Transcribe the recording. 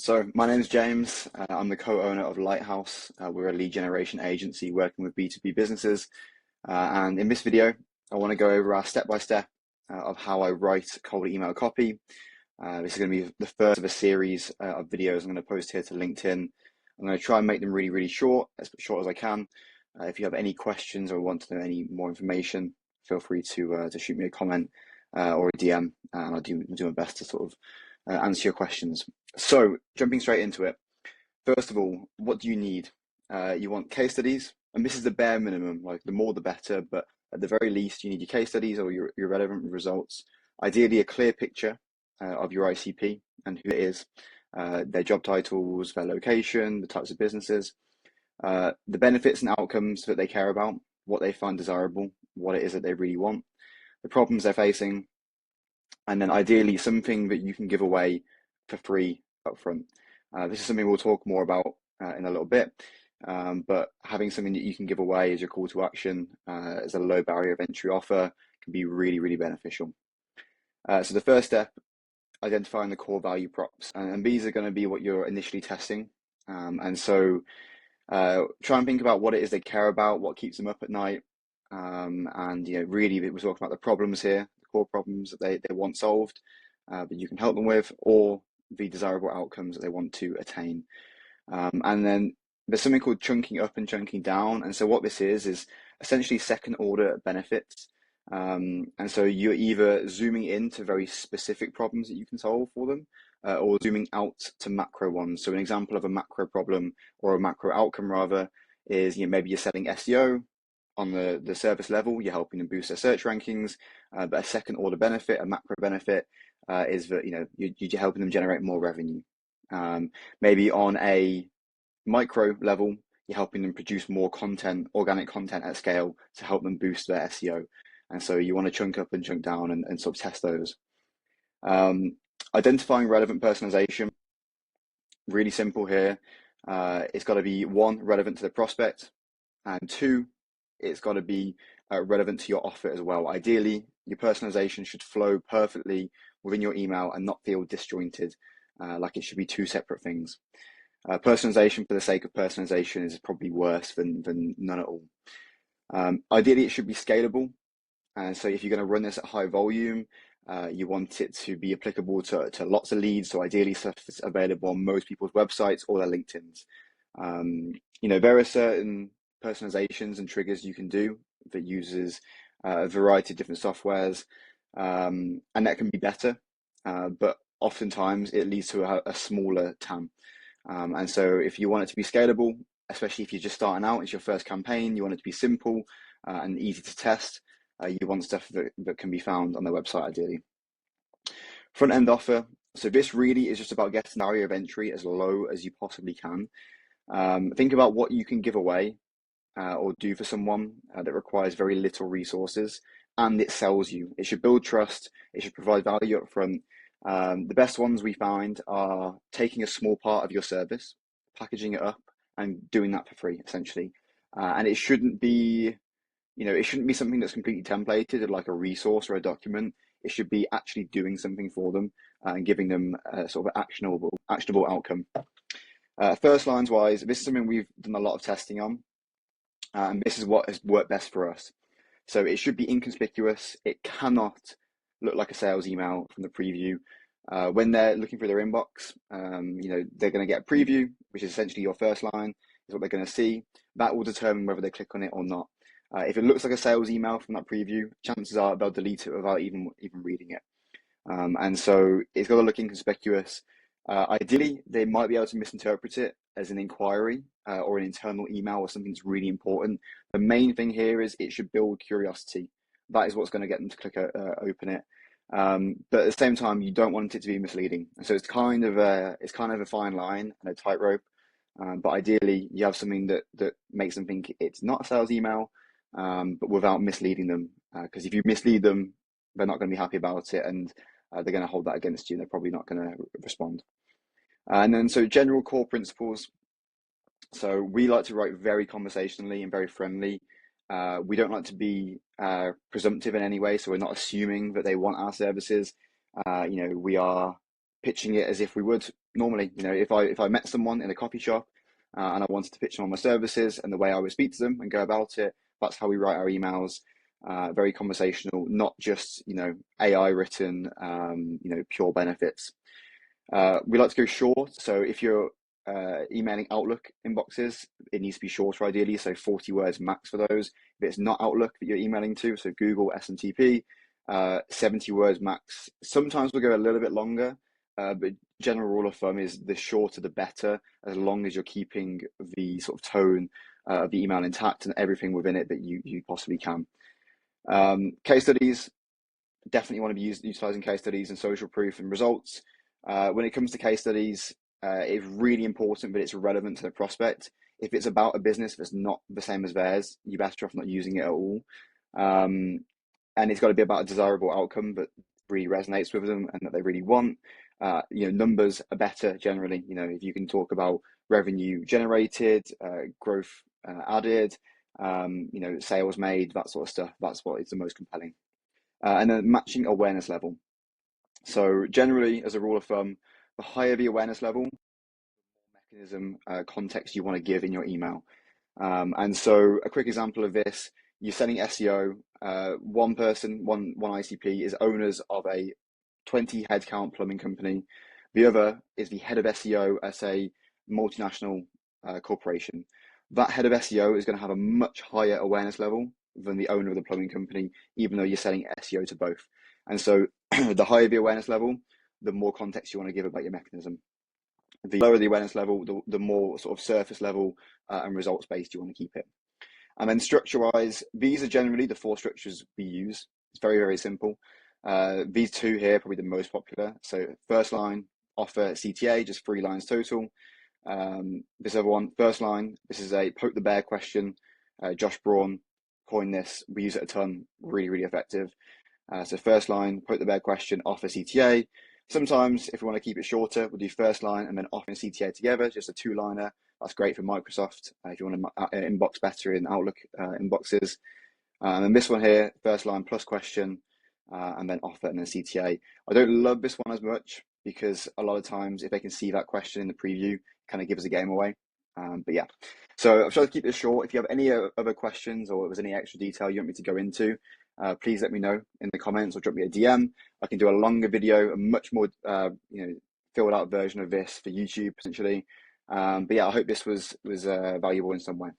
So my name is James. I'm the co-owner of Lighthouse. We're a lead generation agency working with B2B businesses. And in this video, I want to go over our step-by-step of how I write cold email copy. This is going to be the first of a series of videos I'm going to post here to LinkedIn. I'm going to try and make them really, really short, as short as I can. If you have any questions or want to know any more information, feel free to shoot me a comment or a DM, and I'll do my best to sort of answer your questions. So jumping straight into it, first of all, what do you need? You want case studies, and this is the bare minimum, like the more the better, but at the very least, you need your case studies or your relevant results. Ideally, a clear picture of your ICP and who it is, their job titles, their location, the types of businesses, the benefits and outcomes that they care about, what they find desirable, what it is that they really want, the problems they're facing, and then ideally something that you can give away for free upfront. This is something we'll talk more about in a little bit, but having something that you can give away as your call to action, as a low barrier of entry offer, can be really, really beneficial. So the first step, identifying the core value props, and these are going to be what you're initially testing. And so try and think about what it is they care about, what keeps them up at night, and really we're talking about the problems here, the core problems that they want solved, that you can help them with, or the desirable outcomes that they want to attain. And then there's something called chunking up and chunking down. And so what this is essentially second order benefits. And so you're either zooming into very specific problems that you can solve for them, or zooming out to macro ones. So an example of a macro problem or a macro outcome rather is, maybe you're selling SEO on the service level, you're helping them boost their search rankings, but a second order benefit, a macro benefit, is that you're helping them generate more revenue. Maybe on a micro level, you're helping them produce more content, organic content at scale to help them boost their SEO. And so you want to chunk up and chunk down and sort of test those. Identifying relevant personalization, really simple here. It's got to be one, relevant to the prospect, and two, it's got to be relevant to your offer as well. Ideally, your personalization should flow perfectly within your email and not feel disjointed, like it should be two separate things. Personalization for the sake of personalization is probably worse than none at all. Ideally, it should be scalable. And so if you're going to run this at high volume, you want it to be applicable to lots of leads. So ideally stuff that's available on most people's websites or their LinkedIn's. There are certain personalizations and triggers you can do that uses a variety of different softwares, and that can be better, but oftentimes it leads to a smaller TAM. And so if you want it to be scalable, especially if you're just starting out, it's your first campaign, you want it to be simple and easy to test, you want stuff that can be found on their website ideally. Front end offer. So this really is just about getting the barrier of entry as low as you possibly can. Think about what you can give away or do for someone that requires very little resources, and it sells you. It should build trust. It should provide value up front. The best ones we find are taking a small part of your service, packaging it up, and doing that for free, essentially. And it shouldn't be, it shouldn't be something that's completely templated, like a resource or a document. It should be actually doing something for them and giving them a sort of actionable outcome. First lines wise, this is something we've done a lot of testing on, and this is what has worked best for us. So it should be inconspicuous. It cannot look like a sales email from the preview. When they're looking through their inbox, they're going to get a preview, which is essentially your first line, is what they're going to see. That will determine whether they click on it or not. If it looks like a sales email from that preview, chances are they'll delete it without even reading it. And so it's got to look inconspicuous. Ideally, they might be able to misinterpret it as an inquiry or an internal email or something that's really important. The main thing here is it should build curiosity. That is what's going to get them to click open it. But at the same time, you don't want it to be misleading. And so it's kind of a fine line and a tightrope. But ideally, you have something that makes them think it's not a sales email, but without misleading them. Because if you mislead them, they're not going to be happy about it, and they're going to hold that against you, and they're probably not going to respond. And then, so general core principles. So we like to write very conversationally and very friendly. We don't like to be presumptive in any way, so we're not assuming that they want our services. We are pitching it as if we would normally. If I met someone in a coffee shop and I wanted to pitch them on my services, and the way I would speak to them and go about it, that's how we write our emails. Very conversational, not just AI written, pure benefits. We like to go short. So if you're emailing Outlook inboxes, it needs to be shorter ideally, so 40 words max for those. If it's not Outlook that you're emailing to, so Google, SMTP, 70 words max. Sometimes we'll go a little bit longer, but general rule of thumb is the shorter the better, as long as you're keeping the sort of tone of the email intact and everything within it that you possibly can. Case studies, definitely want to be utilizing case studies and social proof and results. When it comes to case studies, it's really important that it's relevant to the prospect. If it's about a business that's not the same as theirs, you're better off not using it at all. And it's got to be about a desirable outcome that really resonates with them and that they really want. Numbers are better generally. If you can talk about revenue generated, growth added, sales made, that sort of stuff, that's what is the most compelling. And then matching awareness level. So generally, as a rule of thumb, the higher the awareness level, the more mechanism context you want to give in your email. And so a quick example of this, you're selling SEO. One person, one ICP is owners of a 20 headcount plumbing company. The other is the head of SEO at a multinational corporation. That head of SEO is going to have a much higher awareness level than the owner of the plumbing company, even though you're selling SEO to both. And so the higher the awareness level, the more context you want to give about your mechanism. The lower the awareness level, the more sort of surface level and results based you want to keep it. And then structure wise, these are generally the 4 structures we use. It's very, very simple. These 2 here are probably the most popular. So first line, offer, CTA, just 3 lines total. This other one, first line, this is a poke the bear question. Josh Braun coined this. We use it a ton. Really, really effective. So first line, poke the bear question, offer, CTA. Sometimes if we want to keep it shorter, we'll do first line and then offer and CTA together, just a 2-liner. That's great for Microsoft if you want to inbox better in Outlook inboxes. And then this one here, first line plus question, and then offer and then CTA. I don't love this one as much because a lot of times if they can see that question in the preview, it kind of gives the game away. But yeah, so I've tried to keep this short. If you have any other questions or if there's any extra detail you want me to go into, please let me know in the comments or drop me a DM. I can do a longer video, a much more filled out version of this for YouTube potentially. But yeah, I hope this was valuable in some way.